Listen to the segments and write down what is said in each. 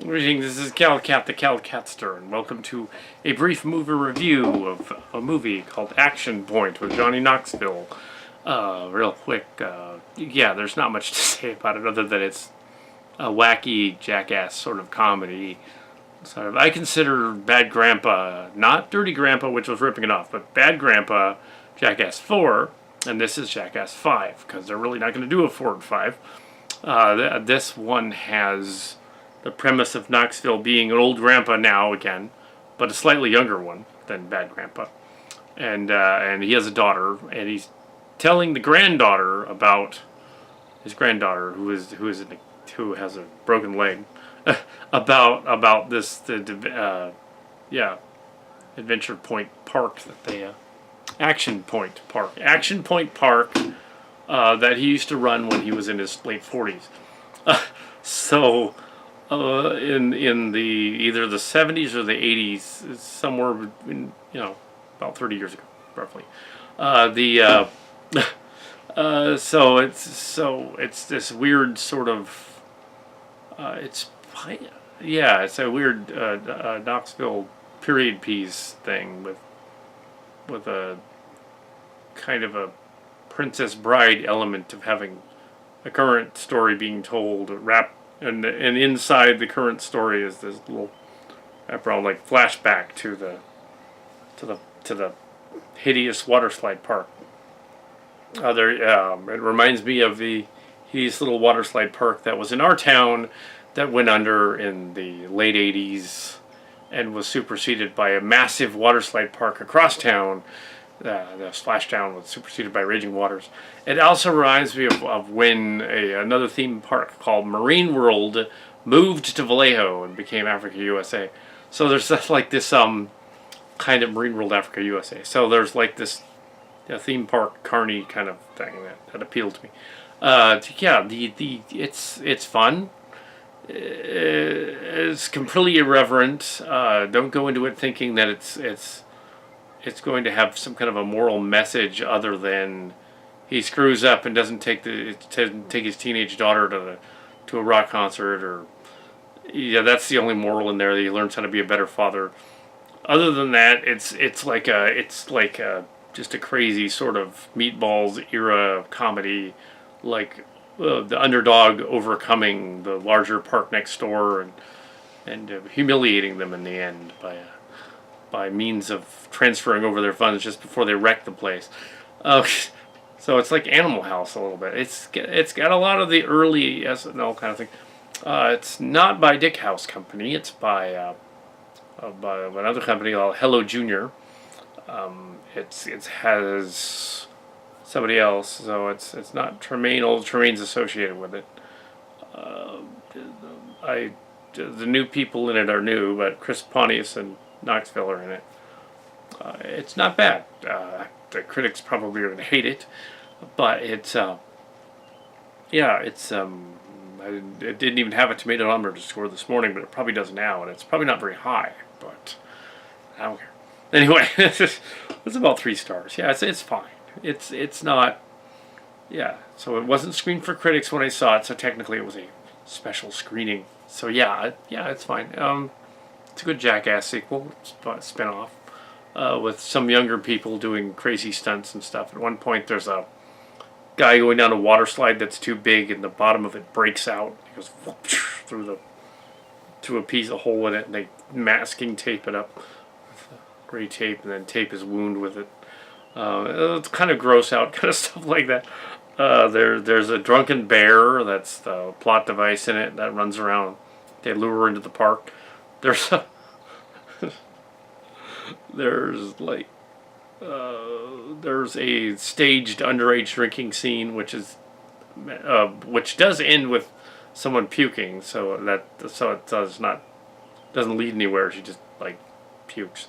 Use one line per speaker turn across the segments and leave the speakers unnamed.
Greetings, this is Kal Kat, the Kal Katster, and welcome to a brief movie review of a movie called Action Point with Johnny Knoxville. Real quick, yeah, there's not much to say about it other than it's a wacky Jackass sort of comedy. I consider Bad Grandpa, not Dirty Grandpa, which was ripping it off, but Bad Grandpa, Jackass 4, and this is Jackass 5, because they're really not going to do a 4 and 5. This one has the premise of Knoxville being an old grandpa now again, but a slightly younger one than Bad Grandpa, and he has a daughter, and he's telling the granddaughter about his granddaughter who has a broken leg about this Adventure Point Park that they Action Point Park that he used to run when he was in his late 40s. In the either the 70s or the 80s, somewhere in, about 30 years ago, roughly. It's this weird sort of it's a weird Knoxville period piece thing with a kind of a Princess Bride element of having a current story being told, and inside the current story is this little like flashback to the hideous waterslide park. It reminds me of the hideous little waterslide park that was in our town that went under in the late 80s and was superseded by a massive waterslide park across town. The splashdown was superseded by raging waters. It also reminds me of when another theme park called Marine World moved to Vallejo and became Africa USA. So there's like this kind of Marine World Africa USA. So there's like this theme park carny kind of thing that appealed to me. It's fun. It's completely irreverent. Don't go into it thinking that it's going to have some kind of a moral message other than he screws up and doesn't take his teenage daughter to a rock concert, or that's the only moral in there, that he learns how to be a better father. Other than that, it's just a crazy sort of Meatballs era comedy, like the underdog overcoming the larger park next door and humiliating them in the end by means of transferring over their funds just before they wreck the place. So it's like Animal House a little bit. It's got a lot of the early SNL kind of thing. It's not by Dick House Company. It's by another company called Hello Junior. It has somebody else, so it's not Tremaine. Old Tremaine's associated with it. The new people in it are new, but Chris Pontius and Knoxville are in it. It's not bad. The critics probably are going to hate it, but it didn't even have a tomatometer score this morning, but it probably does now, and it's probably not very high, but I don't care. Anyway, it's about 3 stars. Yeah, it's fine. It's not. Yeah, so it wasn't screened for critics when I saw it, so technically it was a special screening. So yeah, it's fine. It's a good Jackass sequel, spin-off, with some younger people doing crazy stunts and stuff. At one point, there's a guy going down a water slide that's too big, and the bottom of it breaks out. He goes through a piece of hole in it, and they masking tape it up with gray tape, and then tape his wound with it. It's kind of gross out, kind of stuff like that. There's a drunken bear that's the plot device in it that runs around. They lure her into the park. There's a staged underage drinking scene, which does end with someone puking, so it doesn't lead anywhere. She just pukes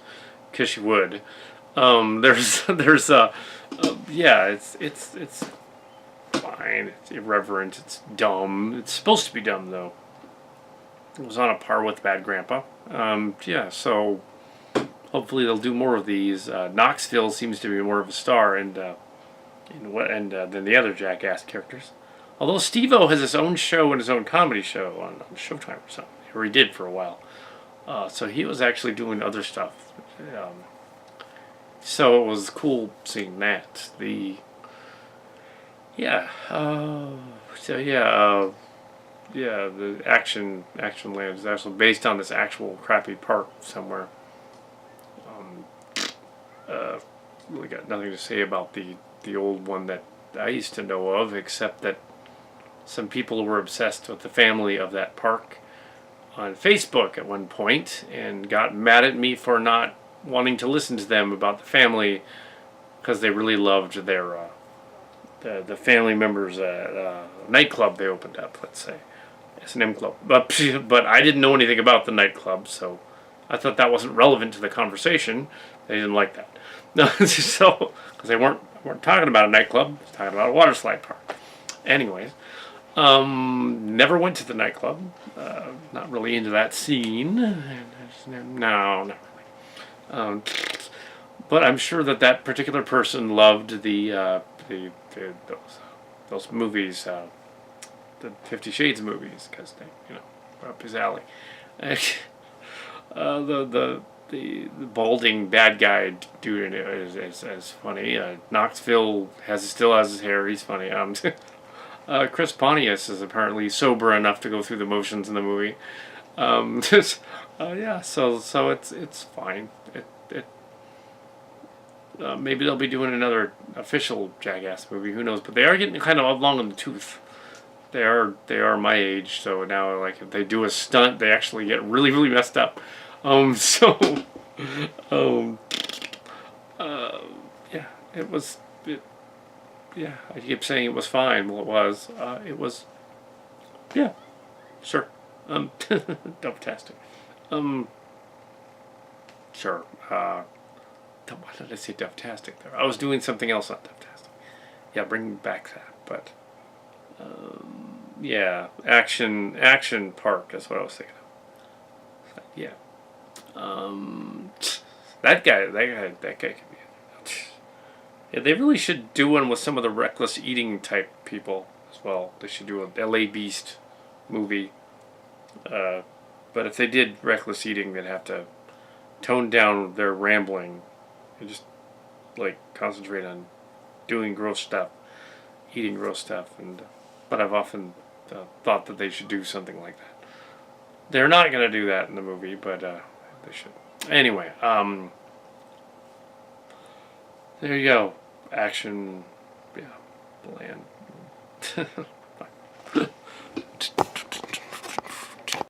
because she would. It's fine. It's irreverent. It's dumb. It's supposed to be dumb though. It was on a par with Bad Grandpa. So hopefully they'll do more of these. Knoxville seems to be more of a star than the other Jackass characters. Although Steve-O has his own show and his own comedy show on Showtime or something. or he did for a while. So he was actually doing other stuff. So it was cool seeing that. Yeah. The Action Land is actually based on this actual crappy park somewhere. Really got nothing to say about the old one that I used to know of, except that some people were obsessed with the family of that park on Facebook at one point and got mad at me for not wanting to listen to them about the family because they really loved their the family members at a nightclub they opened up, let's say. S&M club. But I didn't know anything about the nightclub, so I thought that wasn't relevant to the conversation. They didn't like that. No, so because they weren't talking about a nightclub, they were talking about a water slide park. Anyways, never went to the nightclub. Not really into that scene. No, not really. But I'm sure that particular person loved those movies, the 50 Shades movies, because they, were up his alley. The balding bad guy dude in it is funny. Knoxville still has his hair. He's funny. Chris Pontius is apparently sober enough to go through the motions in the movie. So it's fine. Maybe they'll be doing another official Jackass movie. Who knows? But they are getting kind of long in the tooth. They are my age, so now like if they do a stunt, they actually get really really messed up. It was. I keep saying it was fine. Well, it was. It was. Yeah, sure. Fantastic. Sure. Why did I say Dufftastic there? I was doing something else on Dufftastic. Yeah, bring back that. But Action Park is what I was thinking of. Yeah. That guy could be. Yeah, they really should do one with some of the reckless eating type people as well. They should do a L.A. Beast movie. But if they did reckless eating, they'd have to tone down their rambling and just like concentrate on doing gross stuff, eating gross stuff. But I've often thought that they should do something like that. They're not going to do that in the movie, but they should. Anyway, there you go. Action, Land.